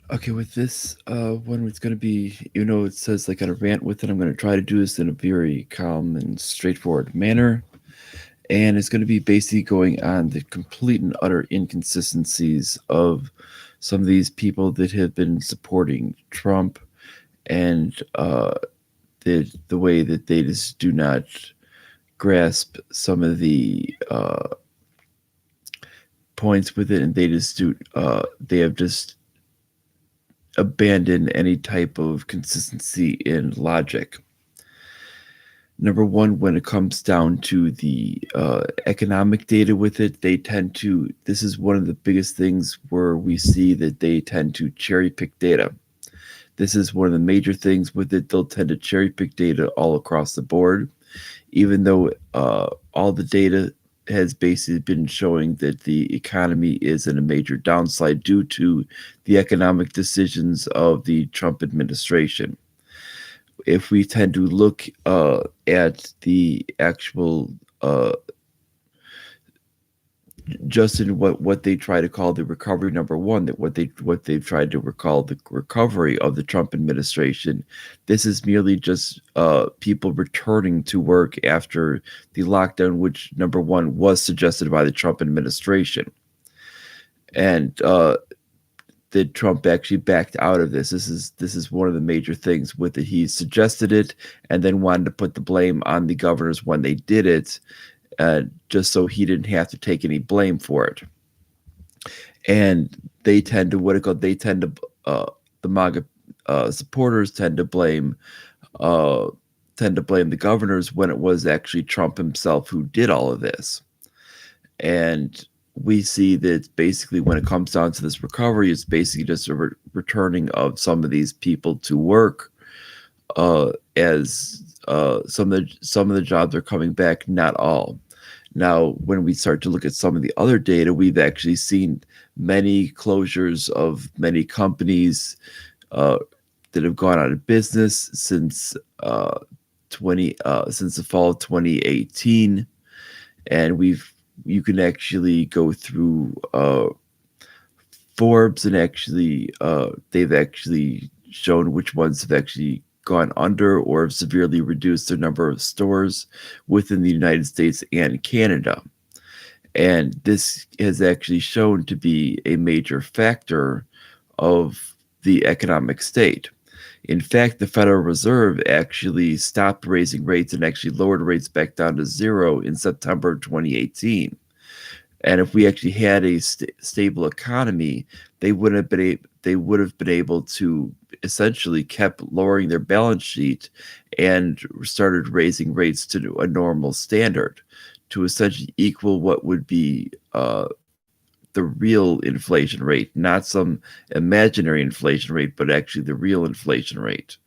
Okay, with this one, it's going to be, it says like on a rant with it, I'm going to try to do this in a very calm and straightforward manner. And it's going to be basically going on the complete and utter inconsistencies of some of these people that have been supporting Trump and the way that they just do not grasp some of the points with it, and they just do they have just abandoned any type of consistency in logic. Number one, when it comes down to the economic data with it, they tend to, this is one of the biggest things where we see that they tend to cherry pick data. This is one of the major things with it. They'll tend to cherry pick data all across the board, even though all the data has basically been showing that the economy is in a major downside due to the economic decisions of the Trump administration. If we tend to look at the actual just in what they try to call the recovery number one, that what they've tried to recall the recovery of the Trump administration, this is merely just people returning to work after the lockdown, which number one was suggested by the Trump administration, and that Trump actually backed out of this. This is one of the major things with it. He suggested it and then wanted to put the blame on the governors when they did it, just so he didn't have to take any blame for it. And they tend to what it called. They tend to the MAGA supporters uh, tend to blame the governors when it was actually Trump himself who did all of this. And we see that basically when it comes down to this recovery, it's basically just a returning of some of these people to work, as some of the jobs are coming back, not all. Now, when we start to look at some of the other data, we've actually seen many closures of many companies uh, that have gone out of business since the fall of 2018, and you can actually go through Forbes, and actually they've actually shown which ones have actually gone under or have severely reduced their number of stores within the United States and Canada. And this has actually shown to be a major factor of the economic state. In fact, the Federal Reserve actually stopped raising rates and actually lowered rates back down to zero in September of 2018. And if we actually had a stable economy, they would have been able to essentially kept lowering their balance sheet and started raising rates to a normal standard to essentially equal what would be the real inflation rate, not some imaginary inflation rate, but actually the real inflation rate.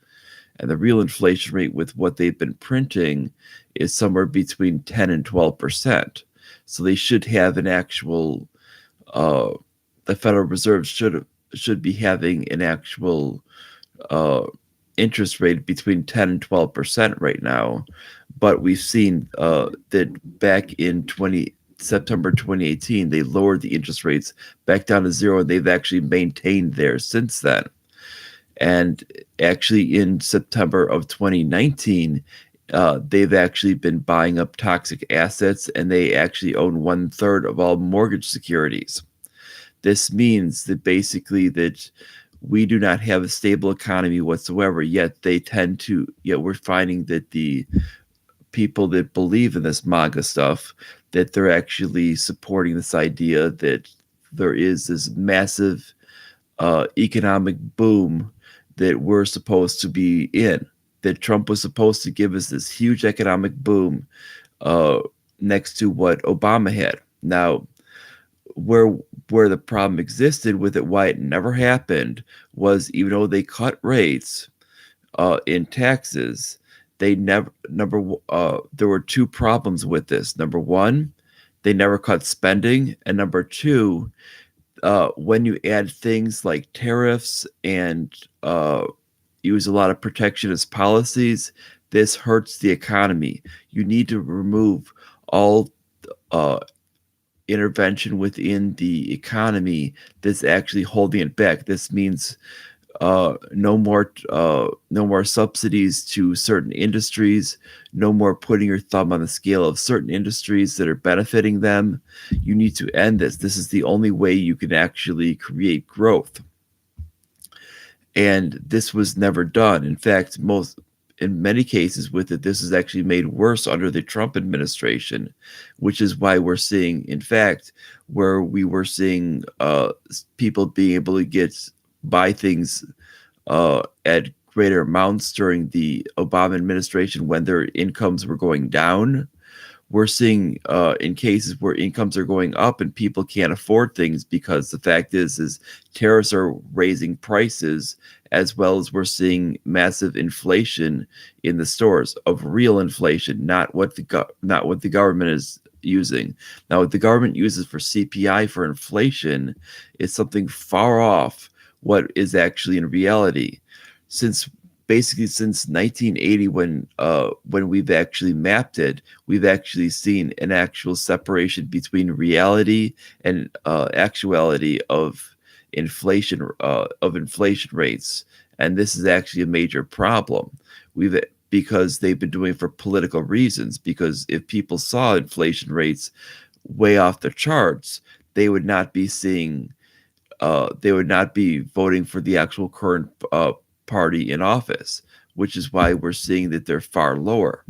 And the real inflation rate with what they've been printing is somewhere between 10 and 12%. So they should have an actual, uh, the Federal Reserve should be having an actual uh, interest rate between 10 and 12% right now. But we've seen that back in 20 September 2018, they lowered the interest rates back down to zero, and they've actually maintained there since then. And actually, in September of 2019, they've actually been buying up toxic assets, and they actually own one third of all mortgage securities. This means that basically that we do not have a stable economy whatsoever. Yet we're finding that the people that believe in this MAGA stuff, that they're actually supporting this idea that there is this massive economic boom that we're supposed to be in. That Trump was supposed to give us this huge economic boom uh, next to what Obama had. Now, where where the problem existed with it, why it never happened, was even though they cut rates in taxes, they never there were two problems with this. Number one, they never cut spending, and number two, when you add things like tariffs and use a lot of protectionist policies, this hurts the economy. You need to remove all uh, intervention within the economy that's actually holding it back. This means no more subsidies to certain industries, no more putting your thumb on the scale of certain industries that are benefiting them. You need to end this. This is the only way you can actually create growth. And this was never done. In fact, in many cases with it, this is actually made worse under the Trump administration, which is why we're seeing, in fact, where we were seeing people being able to buy things at greater amounts during the Obama administration when their incomes were going down. We're seeing in cases where incomes are going up and people can't afford things, because the fact is tariffs are raising prices, as well as we're seeing massive inflation in the stores, of real inflation, not what the government is using. Now, what the government uses for CPI for inflation is something far off what is actually in reality. Since basically since 1980, when we've actually mapped it, we've actually seen an actual separation between reality and actuality of inflation rates, and this is actually a major problem. We've Because they've been doing it for political reasons. Because if people saw inflation rates way off the charts, they would not be voting for the actual current party in office, which is why we're seeing that they're far lower.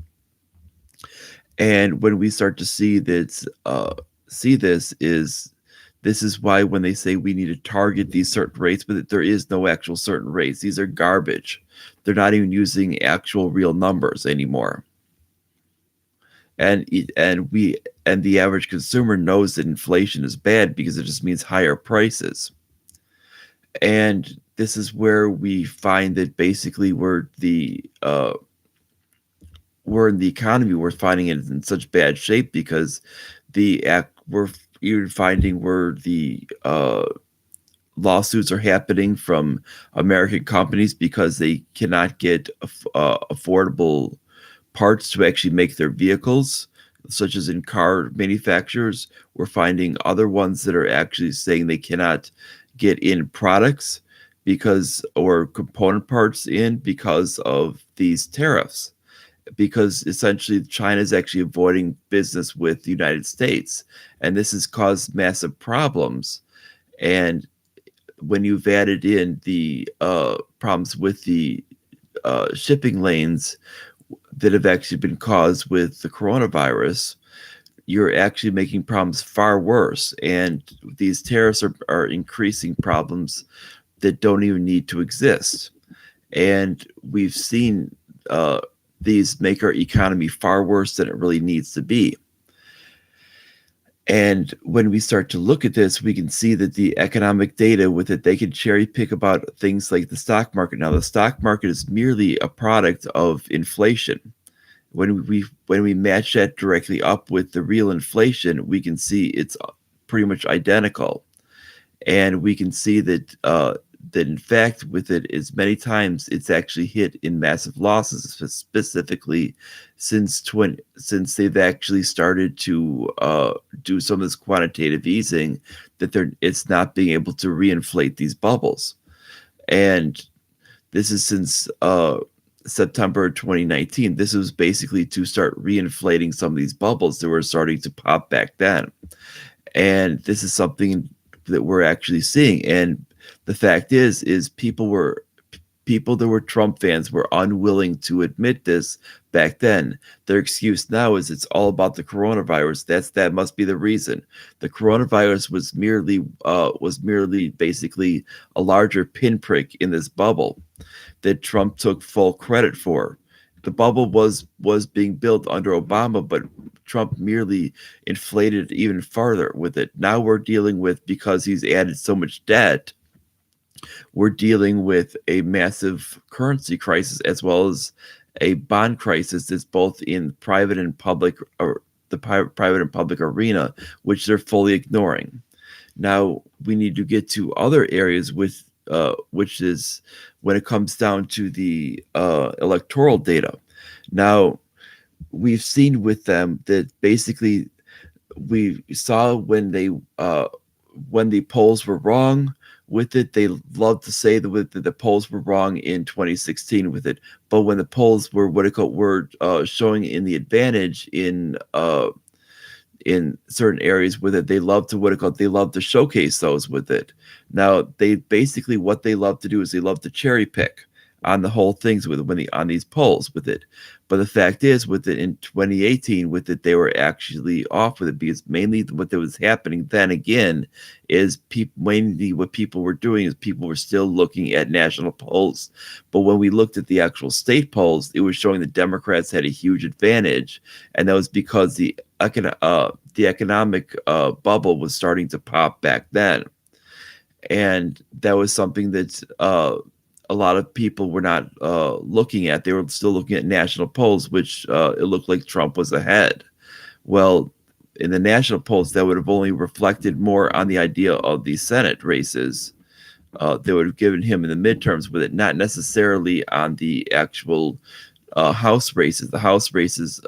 And when we start to see this is why when they say we need to target these certain rates, but there is no actual certain rates. These are garbage. They're not even using actual real numbers anymore. And the average consumer knows that inflation is bad, because it just means higher prices. And this is where we find that basically we're in the economy, we're finding it in such bad shape, because we're even finding where the lawsuits are happening from American companies because they cannot get affordable parts to actually make their vehicles, such as in car manufacturers. We're finding other ones that are actually saying they cannot get in products or component parts in, because of these tariffs, because essentially China is actually avoiding business with the United States, and this has caused massive problems. And when you've added in the problems with the shipping lanes that have actually been caused with the coronavirus, you're actually making problems far worse. And these tariffs are increasing problems that don't even need to exist. And we've seen these make our economy far worse than it really needs to be. And when we start to look at this, we can see that the economic data with it, they can cherry pick about things like the stock market. Now, the stock market is merely a product of inflation. When we match that directly up with the real inflation, we can see it's pretty much identical. And we can see that in fact with it is many times it's actually hit in massive losses, specifically since they've actually started to do some of this quantitative easing, that it's not being able to reinflate these bubbles. And this is since September 2019. This was basically to start reinflating some of these bubbles that were starting to pop back then. And this is something that we're actually seeing. And the fact is people that were Trump fans were unwilling to admit this back then. Their excuse now is it's all about the coronavirus. That must be the reason. The coronavirus was merely basically a larger pinprick in this bubble that Trump took full credit for. The bubble was being built under Obama, but Trump merely inflated it even farther with it. Now we're dealing with, because he's added so much debt, we're dealing with a massive currency crisis, as well as a bond crisis that's both in private and public, or the private and public arena, which they're fully ignoring. Now we need to get to other areas which is when it comes down to the electoral data. Now we've seen with them that basically we saw when the polls were wrong with it. They love to say that the polls were wrong in 2016 with it, but when the polls were showing in the advantage in certain areas with it, they love to they love to showcase those with it. Now they basically what they love to do is they love to cherry pick on the whole things with it on these polls with it. But the fact is with it in 2018 with it, they were actually off with it because mainly what was happening then again is mainly what people were doing is people were still looking at national polls. But when we looked at the actual state polls, it was showing the Democrats had a huge advantage, and that was because the economic bubble was starting to pop back then, and that was something that a lot of people were not looking at. They were still looking at national polls, which it looked like Trump was ahead. Well, in the national polls, that would have only reflected more on the idea of the Senate races. They would have given him in the midterms with it, not necessarily on the actual House races. The House races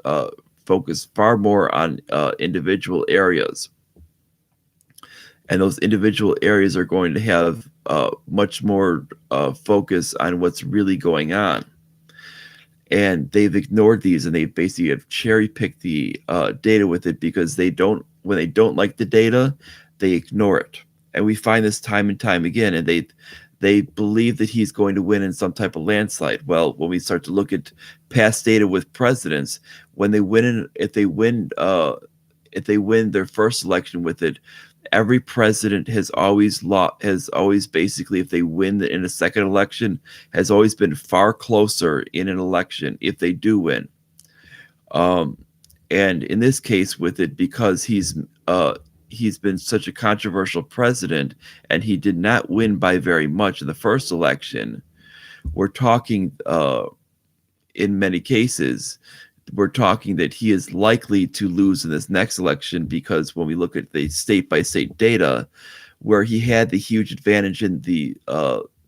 focus far more on individual areas. And those individual areas are going to have much more focus on what's really going on. And they've ignored these, and they basically have cherry picked the data with it because when they don't like the data, they ignore it. And we find this time and time again, and they believe that he's going to win in some type of landslide. Well, when we start to look at past data with presidents, when they win, if they win their first election with it, every president has always basically, if they win in a second election, has always been far closer in an election if they do win. Um, and in this case with it, because he's been such a controversial president and he did not win by very much in the first election, we're talking in many cases we're talking that he is likely to lose in this next election, because when we look at the state by state data, where he had the huge advantage in the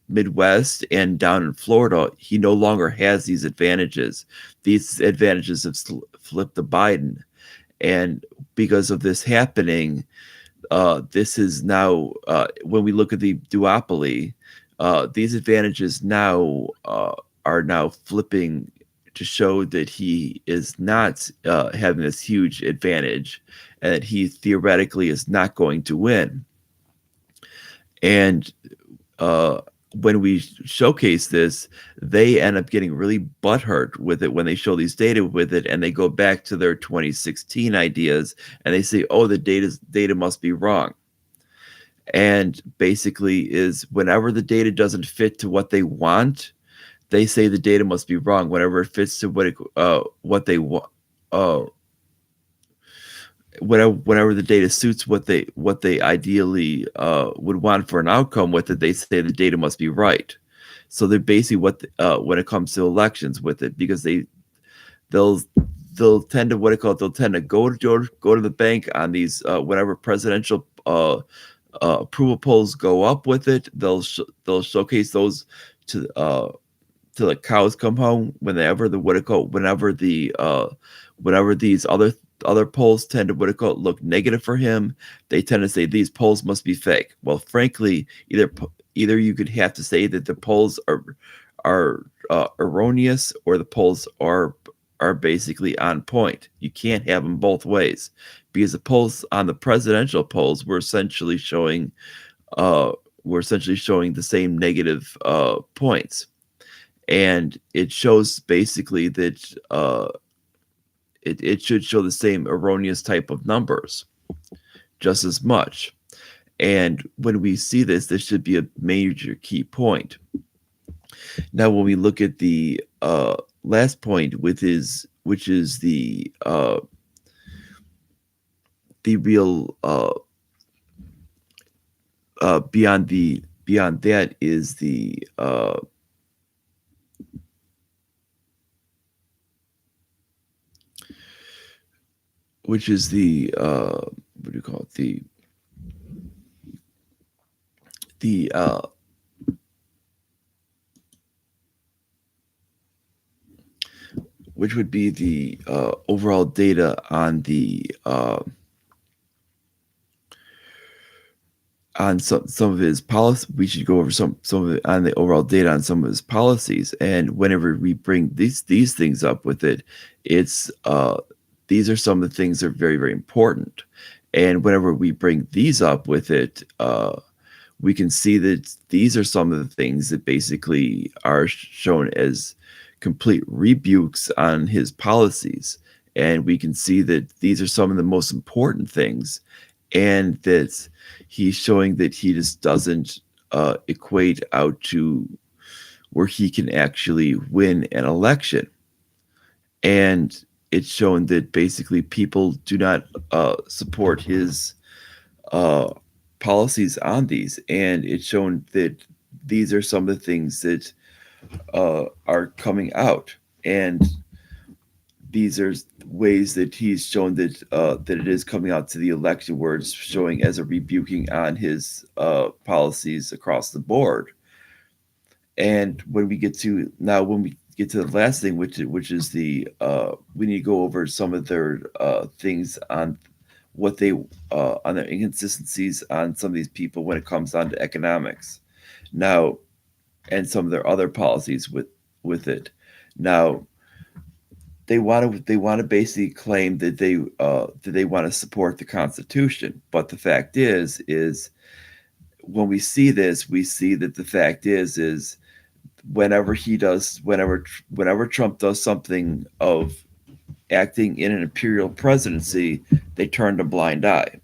Midwest and down in Florida, he no longer has these advantages. These advantages have flipped to Biden. And because of this happening, this is now, when we look at the duopoly, these advantages now are now flipping to show that he is not having this huge advantage and that he theoretically is not going to win. And when we showcase this, they end up getting really butthurt with it when they show these data with it, and they go back to their 2016 ideas and they say, oh, the data must be wrong. And basically is whenever the data doesn't fit to what they want, they say the data must be wrong. Whenever it fits to what they want, whenever the data suits what they ideally would want for an outcome with it, they say the data must be right. So they're basically when it comes to elections with it, because they'll tend to they'll tend to go to the bank on these whenever presidential approval polls go up with it. They'll showcase those to till the cows come home. Whenever these other polls tend to look negative for him, they tend to say these polls must be fake. Well, frankly, either you could have to say that the polls are erroneous, or the polls are basically on point. You can't have them both ways, because the polls on the presidential polls were essentially showing the same negative points. And it shows basically that it should show the same erroneous type of numbers just as much. And when we see this should be a major key point. Now, when we look at the last point, which is the real beyond that is the which is the what do you call it, the which would be the overall data on the on some of his policy. We should go over some of it on the overall data on some of his policies. And whenever we bring these things up with it, it's these are some of the things that are very, very important. And whenever we bring these up with it, we can see that these are some of the things that basically are shown as complete rebukes on his policies. And we can see that these are some of the most important things, and that he's showing that he just doesn't equate out to where he can actually win an election. And it's shown that basically people do not support his uh, policies on these, and it's shown that these are some of the things that are coming out, and these are ways that he's shown that it is coming out to the election, where it's showing as a rebuking on his policies across the board. And when we get to the last thing, which is the we need to go over some of their things on what they on their inconsistencies on some of these people when it comes down to economics. Now, and some of their other policies with it. Now, they want to basically claim that they want to support the Constitution, but the fact is when we see this, we see that the fact is whenever Trump does something of acting in an imperial presidency, they turn a blind eye.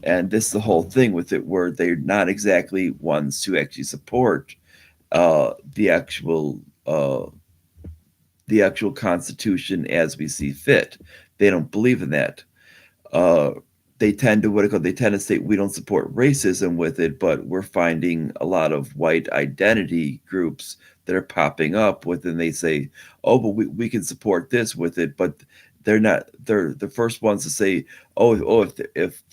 And this is the whole thing with it, where they're not exactly ones to actually support uh, the actual uh, the actual Constitution as we see fit. They don't believe in that. Uh, they tend to they tend to say we don't support racism with it, but we're finding a lot of white identity groups that are popping up with, and they say, oh, but we can support this with it, but they're the first ones to say, oh, if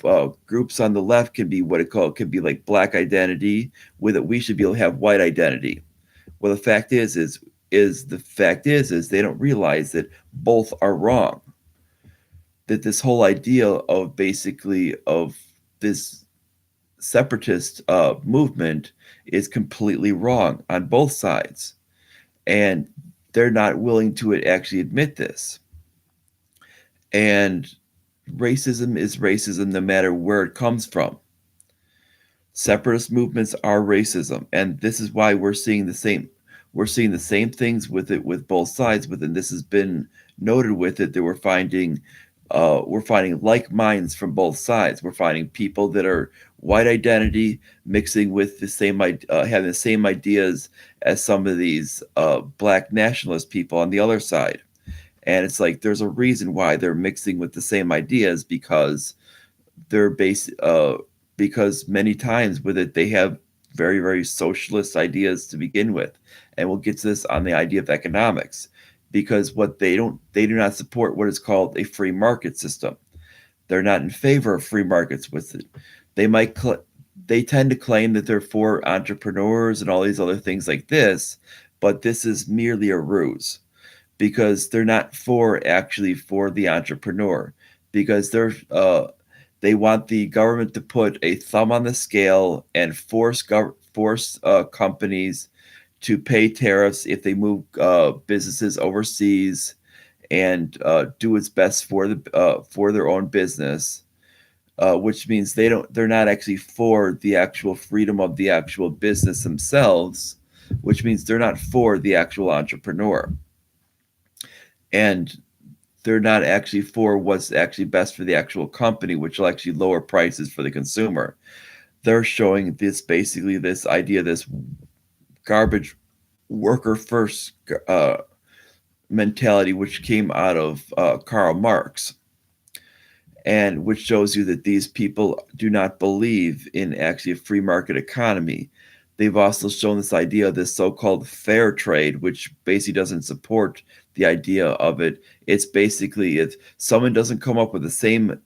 groups on the left can be what it called can be like black identity with it, we should be able to have white identity. Well, the fact is they don't realize that both are wrong. That this whole idea of basically of this separatist movement is completely wrong on both sides, and they're not willing to actually admit this. And racism is racism no matter where it comes from. Separatist movements are racism, and this is why we're seeing the same things with it with both sides with it. And this has been noted with it that we're finding like minds from both sides. We're finding people that are white identity mixing with the same having the same ideas as some of these black nationalist people on the other side. And it's like there's a reason why they're mixing with the same ideas, because they're based because many times with it they have very, very socialist ideas to begin with. And we'll get to this on the idea of economics, because what they do not support what is called a free market system. They're not in favor of free markets with it. They might they tend to claim that they're for entrepreneurs and all these other things like this, but this is merely a ruse, because they're not for the entrepreneur, because they want the government to put a thumb on the scale and force companies to pay tariffs if they move businesses overseas, and do its best for their own business, which means they're not actually for the actual freedom of the actual business themselves, which means they're not for the actual entrepreneur, and they're not actually for what's actually best for the actual company, which will actually lower prices for the consumer. They're showing this idea, this garbage worker first mentality, which came out of Karl Marx, and which shows you that these people do not believe in actually a free market economy. They've also shown this idea of this so-called fair trade, which basically doesn't support the idea of it. It's basically if someone doesn't come up with the same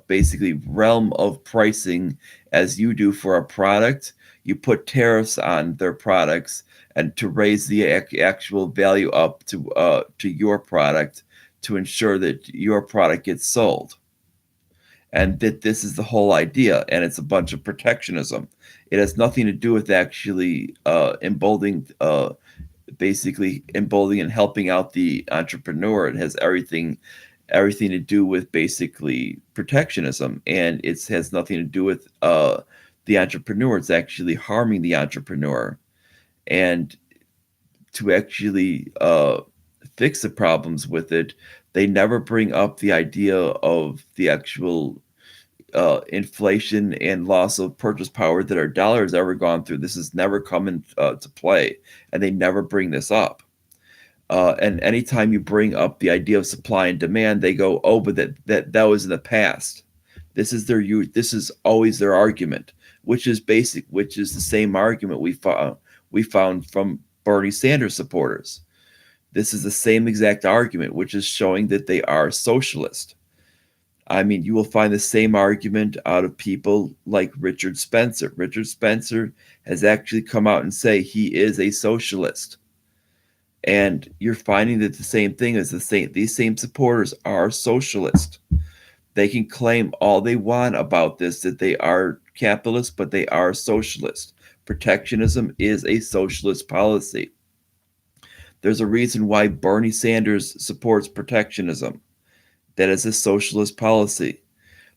basically realm of pricing as you do for a product, you put tariffs on their products and to raise the actual value up to your product to ensure that your product gets sold. and that this is the whole idea, and it's a bunch of protectionism. It has nothing to do with actually emboldening, basically emboldening and helping out the entrepreneur. It has everything to do with basically protectionism, and it has nothing to do with the entrepreneur. It's actually harming the entrepreneur, and to actually fix the problems with it, they never bring up the idea of the actual inflation and loss of purchase power that our dollar has ever gone through. This has never come into play, and they never bring this up. And anytime you bring up the idea of supply and demand, they go, "Oh, but that was in the past." This is always their argument, which is the same argument we found from Bernie Sanders supporters. This is the same exact argument, which is showing that they are socialist. I mean, you will find the same argument out of people like Richard Spencer. Richard Spencer has actually come out and say he is a socialist. And you're finding that the same thing is these same supporters are socialist. They can claim all they want about this, that they are capitalist, but they are socialist. Protectionism is a socialist policy. There's a reason why Bernie Sanders supports protectionism. That is a socialist policy.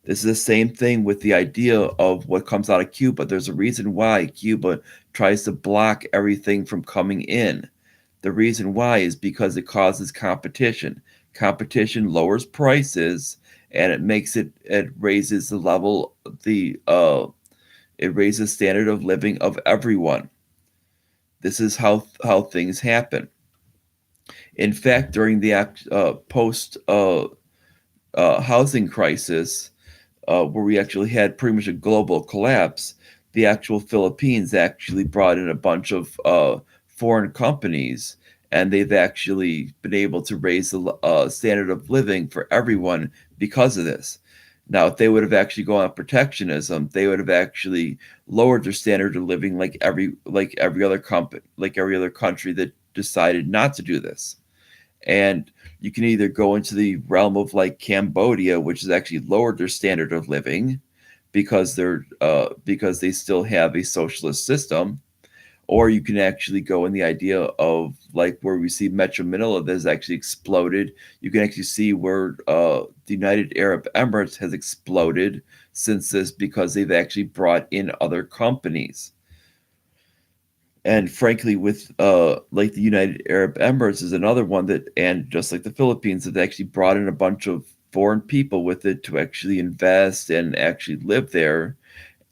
This is the same thing with the idea of what comes out of Cuba. There's a reason why Cuba tries to block everything from coming in. The reason why is because it causes competition. Competition lowers prices, and it raises the level, it raises standard of living of everyone. This is how things happen. In fact, during the post housing crisis, where we actually had pretty much a global collapse, the actual Philippines actually brought in a bunch of foreign companies, and they've actually been able to raise the standard of living for everyone because of this. Now, if they would have actually gone on protectionism, they would have actually lowered their standard of living like every other country that decided not to do this. And you can either go into the realm of like Cambodia, which has actually lowered their standard of living because they still have a socialist system, or you can actually go in the idea of like where we see Metro Manila that has actually exploded. You can actually see where the United Arab Emirates has exploded since this because they've actually brought in other companies. And frankly, with like the United Arab Emirates is another one that, and just like the Philippines, have actually brought in a bunch of foreign people with it to actually invest and actually live there,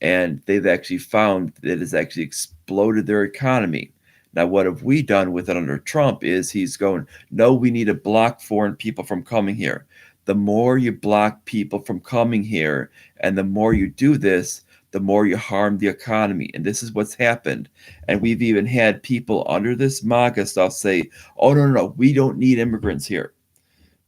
and they've actually found that it's actually exploded their economy. Now, what have we done with it under Trump is he's going, no, we need to block foreign people from coming here. The more you block people from coming here and the more you do this, the more you harm the economy. And this is what's happened. And we've even had people under this MAGA stuff say, oh, no, we don't need immigrants here.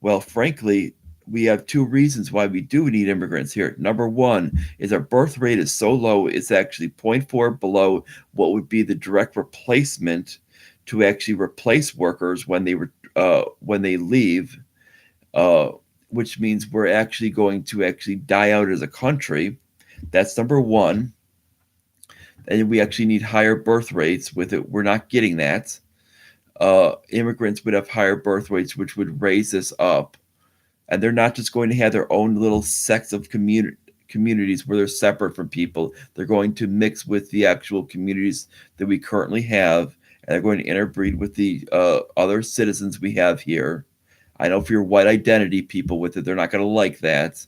Well, frankly, we have two reasons why we do need immigrants here. Number one is our birth rate is so low, it's actually 0.4 below what would be the direct replacement to actually replace workers when they leave, uh, which means we're actually going to actually die out as a country. That's number one. And we actually need higher birth rates with it. We're not getting that. Immigrants would have higher birth rates, which would raise this up, and they're not just going to have their own little sects of communities where they're separate from people. They're going to mix with the actual communities that we currently have, and they're going to interbreed with the other citizens we have here. I know for your white identity people with it, they're not going to like that.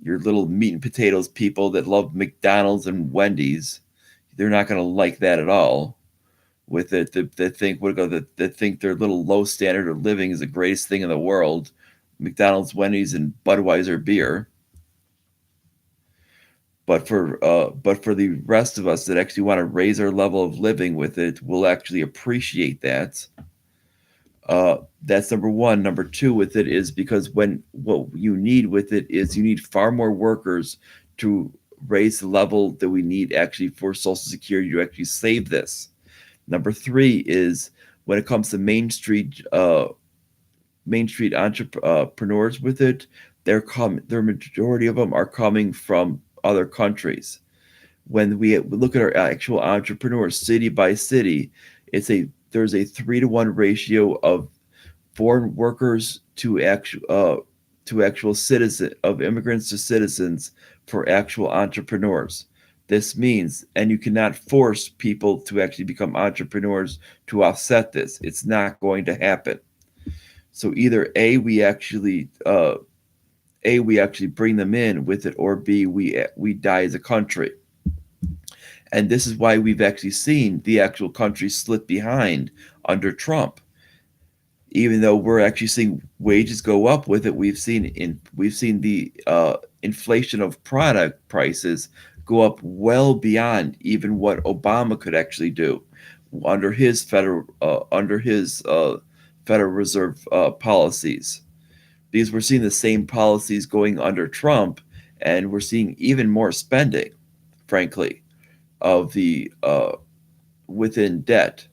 Your little meat and potatoes people that love McDonald's and Wendy's, they're not going to like that at all. With it, that think their little low standard of living is the greatest thing in the world. McDonald's, Wendy's, and Budweiser beer. But for the rest of us that actually want to raise our level of living with it, we'll actually appreciate that. That's number one. Number two with it is because when what you need with it is you need far more workers to raise the level that we need actually for Social Security to actually save this. Number three is when it comes to Main Street entrepreneurs with it, Their majority of them are coming from other countries. When we look at our actual entrepreneurs city by city, there's a 3-to-1 ratio of foreign workers to actual citizen of immigrants to citizens for actual entrepreneurs. This means, and you cannot force people to actually become entrepreneurs to offset this. It's not going to happen. So either we actually bring them in with it, or B, we die as a country. And this is why we've actually seen the actual country slip behind under Trump. Even though we're actually seeing wages go up with it, we've seen the inflation of product prices go up well beyond even what Obama could actually do under his Federal Reserve policies. Because we're seeing the same policies going under Trump, and we're seeing even more spending, frankly, of the within debt.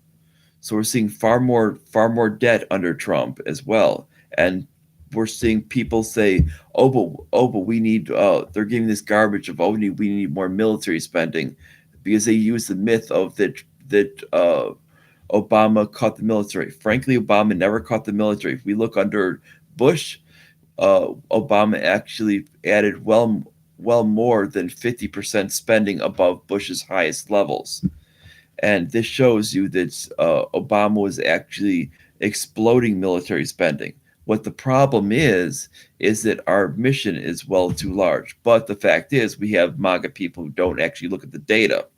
So we're seeing far more debt under Trump as well, and we're seeing people say, but we need." They're giving this garbage of, we need more military spending, because they use the myth of that Obama cut the military. Frankly, Obama never cut the military. If we look under Bush, Obama actually added well more than 50% spending above Bush's highest levels. And this shows you that Obama was actually exploding military spending. What the problem is that our mission is well too large. But the fact is, we have MAGA people who don't actually look at the data.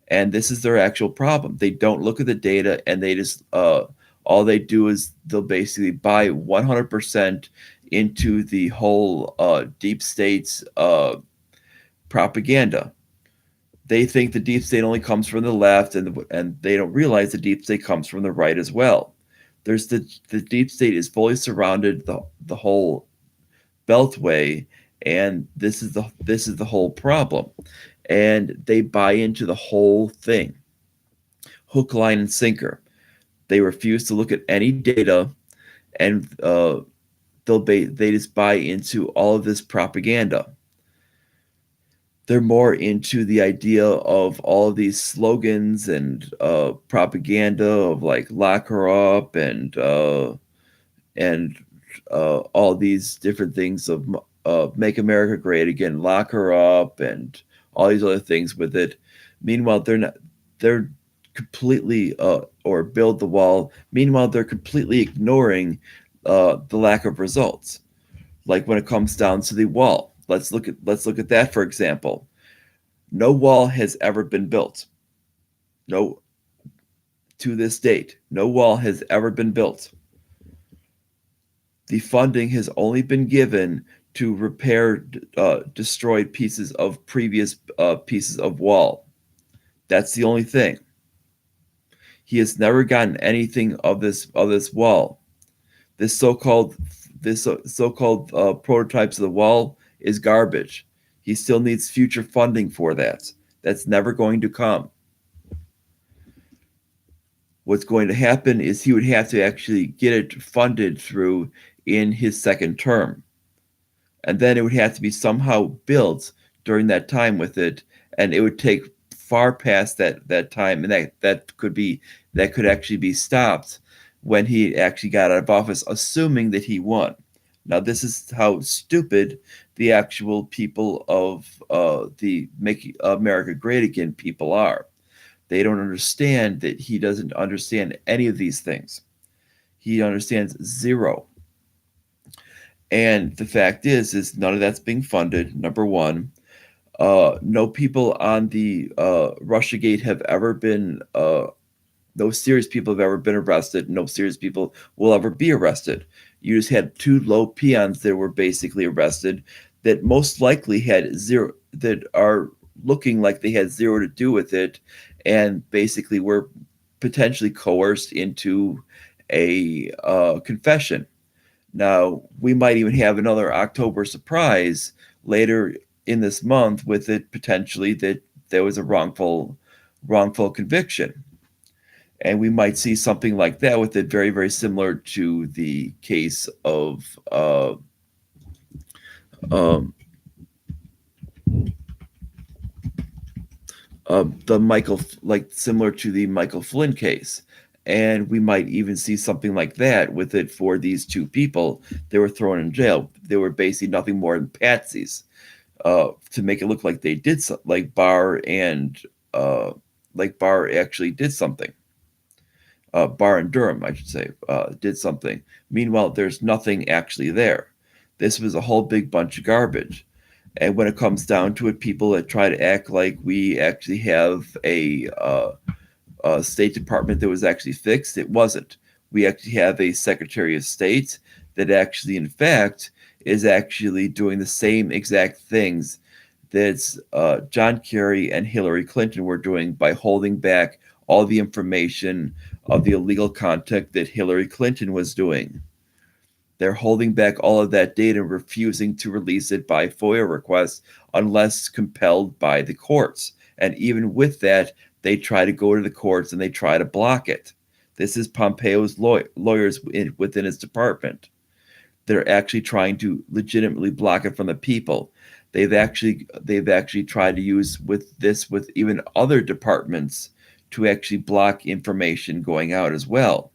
And this is their actual problem. They don't look at the data, and they just, all they do is they'll basically buy 100% into the whole deep state's propaganda. They think the deep state only comes from the left, and they don't realize the deep state comes from the right as well. There's the deep state is fully surrounded the whole beltway, and this is the whole problem. And they buy into the whole thing, hook, line, and sinker. They refuse to look at any data, and they just buy into all of this propaganda. They're more into the idea of all of these slogans and propaganda of like lock her up and all these different things of make America great again, lock her up, and all these other things with it. Meanwhile, they're completely or build the wall. Meanwhile, they're completely ignoring the lack of results. Like when it comes down to the wall, let's look at that for example. No wall has ever been built. No, to this date, no wall has ever been built. The funding has only been given to repair destroyed pieces of previous pieces of wall. That's the only thing. He has never gotten anything of this wall. This so-called this so-called prototypes of the wall is garbage. He still needs future funding for that. That's never going to come. What's going to happen is he would have to actually get it funded through in his second term. And then it would have to be somehow built during that time with it, and it would take far past that time, and that could actually be stopped when he actually got out of office, assuming that he won. Now, this is how stupid the actual people of the Make America Great Again people are. They don't understand that he doesn't understand any of these things. He understands zero. And the fact is none of that's being funded, number one. No people on the Russiagate have ever been, no serious people have ever been arrested. No serious people will ever be arrested. You just had two low peons that were basically arrested that most likely had zero, that are looking like they had zero to do with it, and basically were potentially coerced into a confession. Now, we might even have another October surprise later in this month with it potentially that there was a wrongful conviction. And we might see something like that with it, very, very similar to the case of Um, the like similar to the Michael Flynn case. And we might even see something like that with it for these two people they were thrown in jail. They were basically nothing more than patsies to make it look like they did like Barr and like Barr actually did something. Barr and Durham, I should say, did something. Meanwhile, there's nothing actually there. This was a whole big bunch of garbage. And when it comes down to it, people that try to act like we actually have a State Department that was actually fixed, it wasn't. We actually have a Secretary of State that actually, in fact, is actually doing the same exact things that John Kerry and Hillary Clinton were doing by holding back all the information of the illegal contact that Hillary Clinton was doing. They're holding back all of that data and refusing to release it by FOIA request unless compelled by the courts. And even with that, they try to go to the courts and they try to block it. This is Pompeo's lawyers within his department. They're actually trying to legitimately block it from the people. They've actually tried to use with even other departments to actually block information going out as well.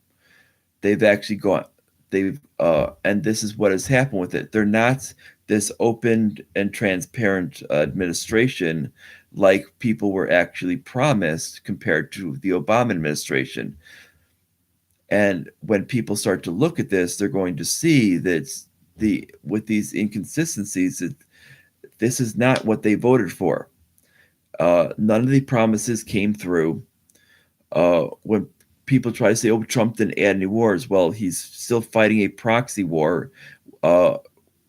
They've actually gone they've and this is what has happened with it. They're not this open and transparent administration like people were actually promised compared to the Obama administration. And when people start to look at this, they're going to see that the with these inconsistencies that this is not what they voted for. None of the promises came through. When people try to say, "Oh, Trump didn't add any wars," well, he's still fighting a proxy war uh,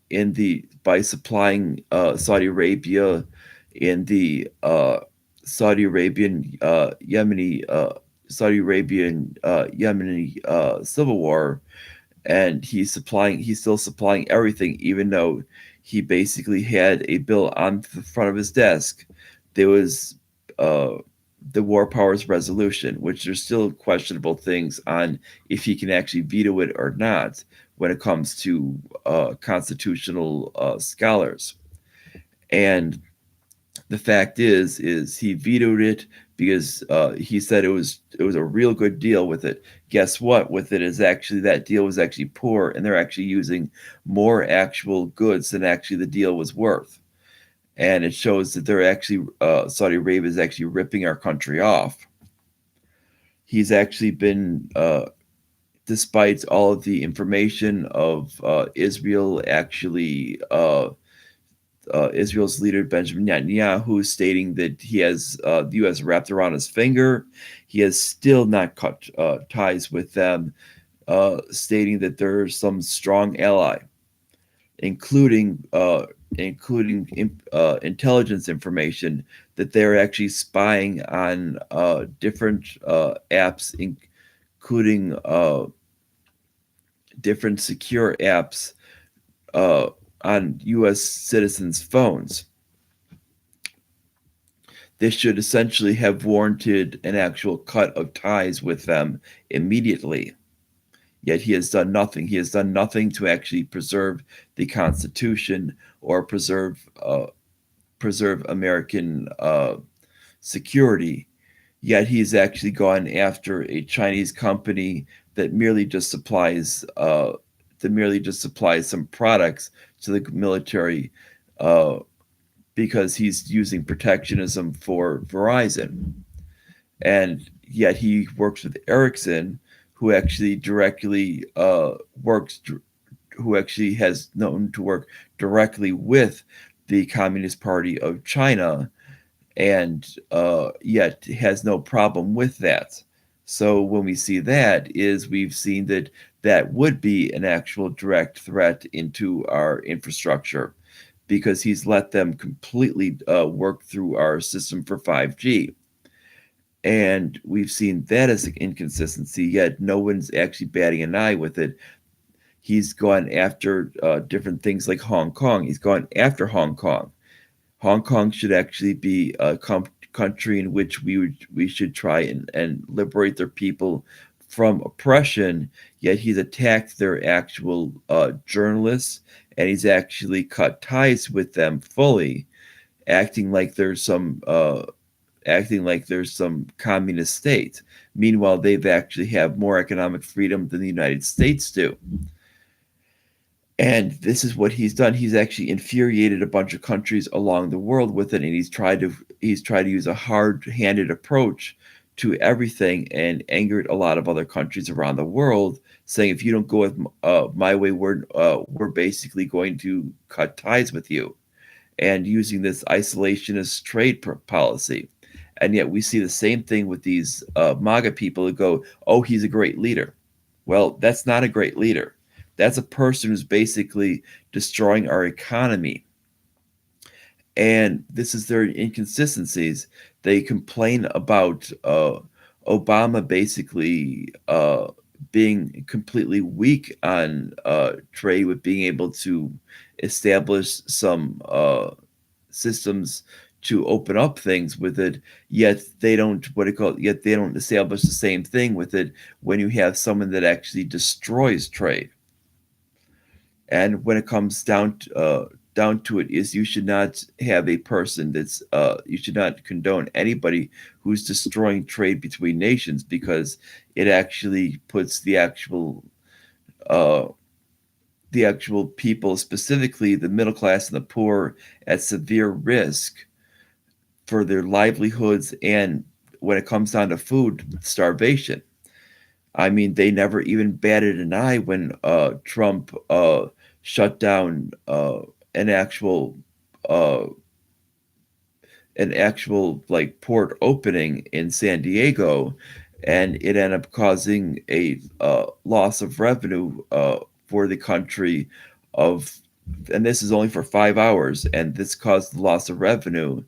in the by supplying Saudi Arabia in the Saudi Arabian Yemeni Saudi Arabian Yemeni civil war, and he's still supplying everything, even though he basically had a bill on the front of his desk. There was uh, the War Powers Resolution, which there's still questionable things on if he can actually veto it or not when it comes to constitutional scholars. And the fact is he vetoed it because he said it was a real good deal with it. Guess what? With it is actually that deal was actually poor, and they're actually using more actual goods than actually the deal was worth. And it shows that they're actually Saudi Arabia is actually ripping our country off. He's actually been, despite all of the information of Israel actually Israel's leader Benjamin Netanyahu stating that he has the U.S. wrapped around his finger. He has still not cut ties with them, stating that they're some strong ally, including intelligence information that they're actually spying on different apps, including different secure apps uh, on U.S. citizens' phones. This should essentially have warranted an actual cut of ties with them immediately. Yet he has done nothing. He has done nothing to actually preserve the Constitution or preserve American security. Yet he's actually gone after a Chinese company that merely just supplies some products to the military uh, because he's using protectionism for Verizon. And yet he works with Ericsson, who actually directly works, who actually has known to work directly with the Communist Party of China, and yet has no problem with that. So when we see that, is we've seen that that would be an actual direct threat into our infrastructure because he's let them completely work through our system for 5G. And we've seen that as an inconsistency, yet no one's actually batting an eye with it. He's gone after different things like Hong Kong. He's gone after Hong Kong. Hong Kong should actually be a country in which we should try and liberate their people from oppression. Yet he's attacked their actual journalists and he's actually cut ties with them fully, acting like there's some communist state. Meanwhile, they've actually have more economic freedom than the United States do. And this is what he's done. He's actually infuriated a bunch of countries along the world with it, and he's tried to use a hard-handed approach to everything and angered a lot of other countries around the world, saying if you don't go with my way, we're basically going to cut ties with you, and using this isolationist trade policy. And yet we see the same thing with these MAGA people who go, "Oh, he's a great leader." Well, that's not a great leader. That's a person who's basically destroying our economy. And this is their inconsistencies. They complain about Obama basically being completely weak on trade, with being able to establish some systems to open up things with it, yet they don't yet they don't establish the same thing with it when you have someone that actually destroys trade. And when it comes down to it, is you should not have a person that's you should not condone anybody who's destroying trade between nations, because it actually puts uh, the actual people, specifically the middle class and the poor, at severe risk for their livelihoods, and when it comes down to food, starvation. I mean, they never even batted an eye when Trump shut down an actual uh, like port opening in San Diego, and it ended up causing a loss of revenue for the country of, and this is only for 5 hours, and this caused the loss of revenue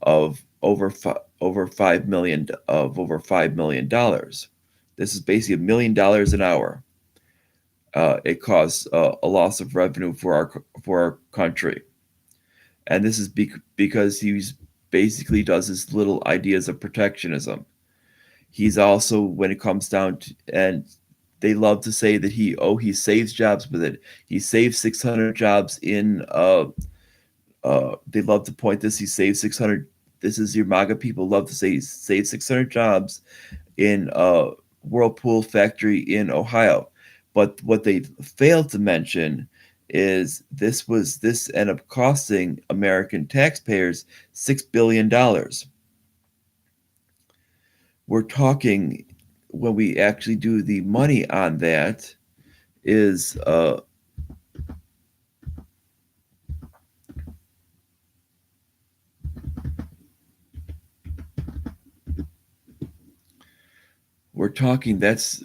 of over $5 million. This is basically $1 million an hour. It caused a loss of revenue for our country, and this is because he's basically does his little ideas of protectionism. He's also, when it comes down to, and they love to say that he saves jobs with it. He saved 600 jobs in they love to point this. He saved 600. This is your MAGA people love to say he saved 600 jobs in a Whirlpool factory in Ohio. But what they failed to mention is this ended up costing American taxpayers $6 billion. We're talking, when we actually do the money on that, is we're talking that's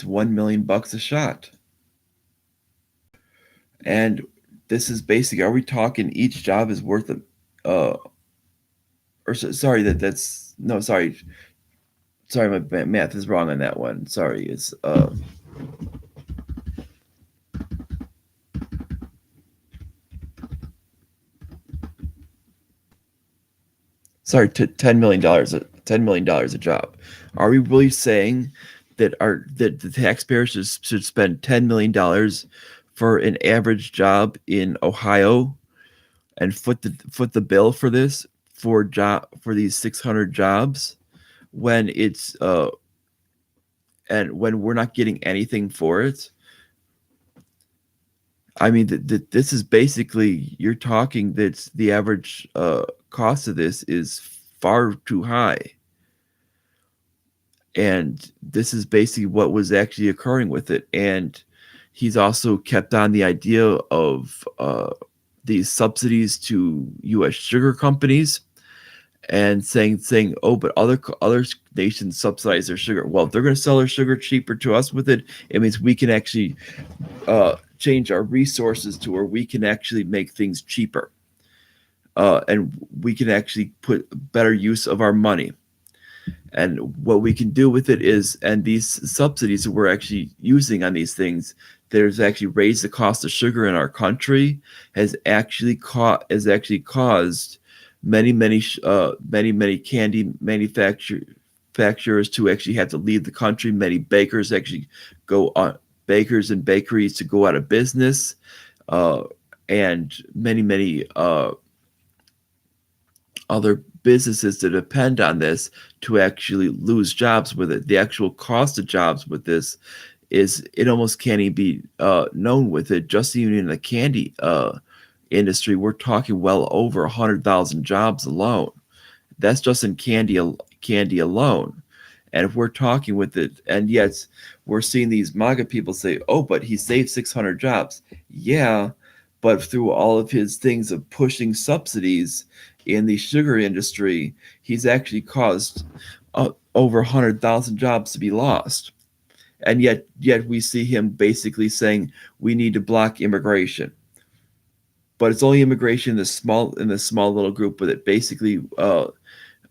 1 million bucks a shot. And this is basically, are we talking each job is worth sorry, that's no, sorry, my math is wrong on that one. Sorry, it's sorry, $10 million, $10 million a job. Are we really saying that the taxpayers should spend $10 million for an average job in Ohio, and foot the bill for this, for these 600 jobs, when it's and when we're not getting anything for it? I mean, this is basically, you're talking that the average cost of this is far too high. And this is basically what was actually occurring with it. And he's also kept on the idea of these subsidies to U.S. sugar companies, and saying, oh, but other nations subsidize their sugar. Well, if they're going to sell their sugar cheaper to us with it, it means we can actually change our resources to where we can actually make things cheaper, and we can actually put better use of our money. And what we can do with it is, and these subsidies that we're actually using on these things, there's actually raised the cost of sugar in our country, has actually caused many candy manufacturers to actually have to leave the country. Many bakers actually bakers and bakeries to go out of business. uh, and many other businesses that depend on this to actually lose jobs with it. The actual cost of jobs with this is it almost can't even be known with it. Just even in the candy industry, we're talking well over 100,000 jobs alone. That's just in candy alone. And if we're talking with it, and yet we're seeing these MAGA people say, "Oh, but he saved 600 jobs." Yeah, but through all of his things of pushing subsidies in the sugar industry, he's actually caused over 100,000 jobs to be lost. And yet we see him basically saying we need to block immigration, but it's only immigration in this small little group. But it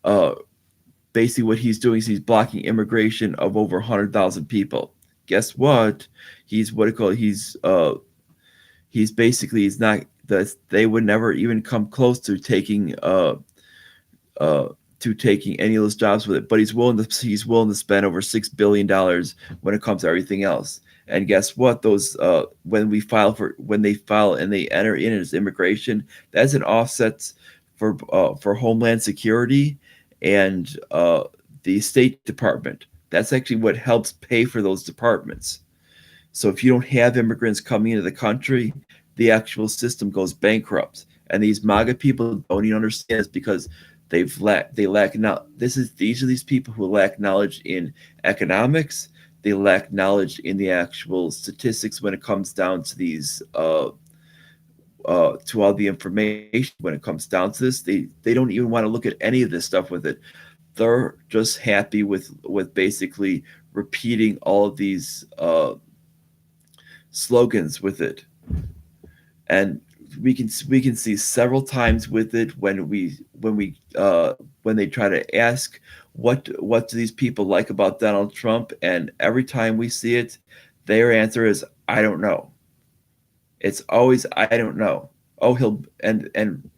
uh, basically what he's doing is he's blocking immigration of over 100,000 people. Guess what? He's what it called. He's basically he's not the they would never even come close uh to taking any of those jobs with it. But he's willing to spend over $6 billion when it comes to everything else. And guess what? Those when they file and they enter in as immigration, that's an offset for Homeland Security and the State Department. That's actually what helps pay for those departments. So if you don't have immigrants coming into the country, the actual system goes bankrupt. And these MAGA people don't even understand this because they lack now. These are these people who lack knowledge in economics. They lack knowledge in the actual statistics when it comes down to these to all the information when it comes down to this. They don't even want to look at any of this stuff with it. They're just happy with basically repeating all of these slogans with it. And we can see several times with it when they try to ask what do these people like about Donald Trump, and every time we see it, their answer is I don't know. It's always I don't know. Oh, he'll and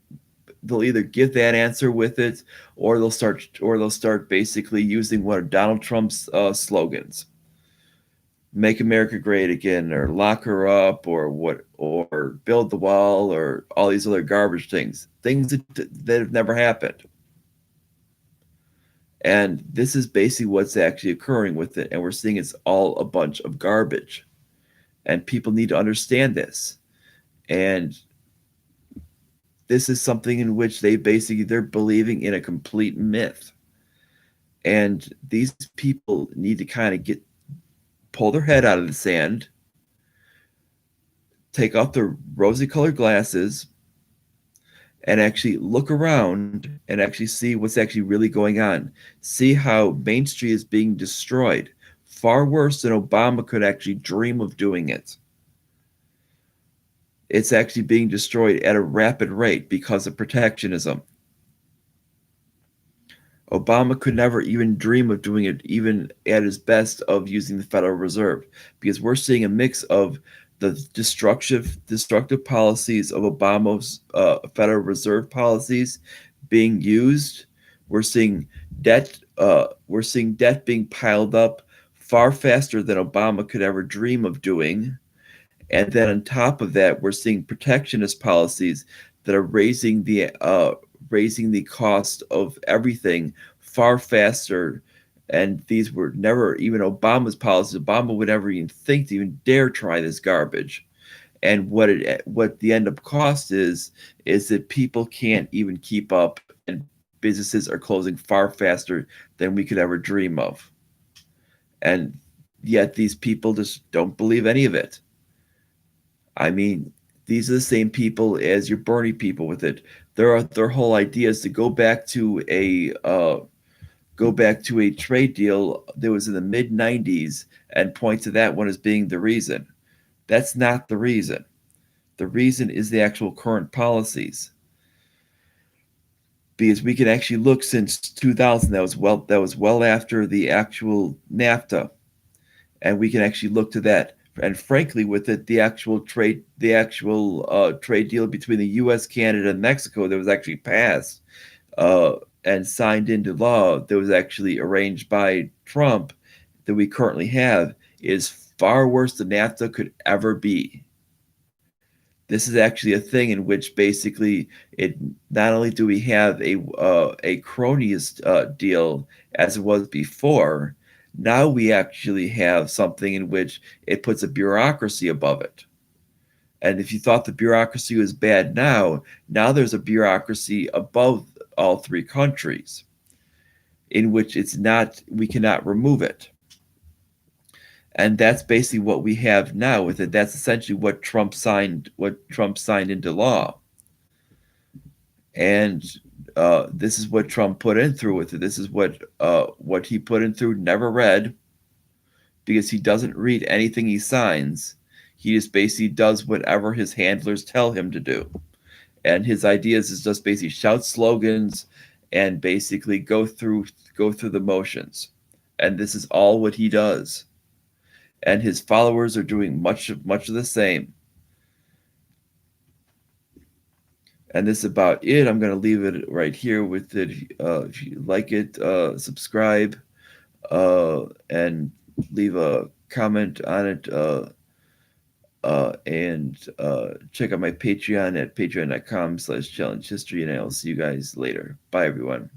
they'll either give that answer with it, or they'll start basically using one of Donald Trump's slogans, "Make America Great Again," or "Lock her up," or "Build the wall," or all these other garbage things that have never happened. And this is basically what's actually occurring with it, and we're seeing it's all a bunch of garbage, and people need to understand this. And this is something in which they're believing in a complete myth, and these people need to kind of get pull their head out of the sand, take off their rosy colored glasses, and actually look around and actually see what's actually really going on. See how Main Street is being destroyed far worse than Obama could actually dream of doing it. It's actually being destroyed at a rapid rate because of protectionism. Obama could never even dream of doing it, even at his best, of using the Federal Reserve, because we're seeing a mix of the destructive policies of Obama's Federal Reserve policies being used. We're seeing debt. We're seeing debt being piled up far faster than Obama could ever dream of doing. And then on top of that, we're seeing protectionist policies that are raising the cost of everything far faster. And these were never even Obama's policies. Obama would never even think to even dare try this garbage. And what the end up cost is that people can't even keep up, and businesses are closing far faster than we could ever dream of. And yet these people just don't believe any of it. I mean, these are the same people as your Bernie people with it. Their whole idea is to go back to a trade deal that was in the mid '90s and point to that one as being the reason. That's not the reason. The reason is the actual current policies. Because we can actually look since 2000, that was well after the actual NAFTA, and we can actually look to that. And frankly, with it, the actual trade deal between the U.S., Canada, and Mexico that was actually passed uh, and signed into law, that was actually arranged by Trump, that we currently have, is far worse than NAFTA could ever be. This is actually a thing in which basically it not only do we have a cronyist deal as it was before, now we actually have something in which it puts a bureaucracy above it. And if you thought the bureaucracy was bad now there's a bureaucracy above all three countries in which it's not, we cannot remove it. And that's basically what we have now with it. That's essentially what Trump signed into law. And this is what Trump put in through with it. This is what he put in through, never read, because he doesn't read anything he signs. He just basically does whatever his handlers tell him to do. And his ideas is just basically shout slogans and basically go through the motions. And this is all what he does. And his followers are doing much of the same. And this is about it. I'm going to leave it right here with it. If you like it, subscribe and leave a comment on it. And check out my Patreon at patreon.com/challengehistory. And I'll see you guys later. Bye, everyone.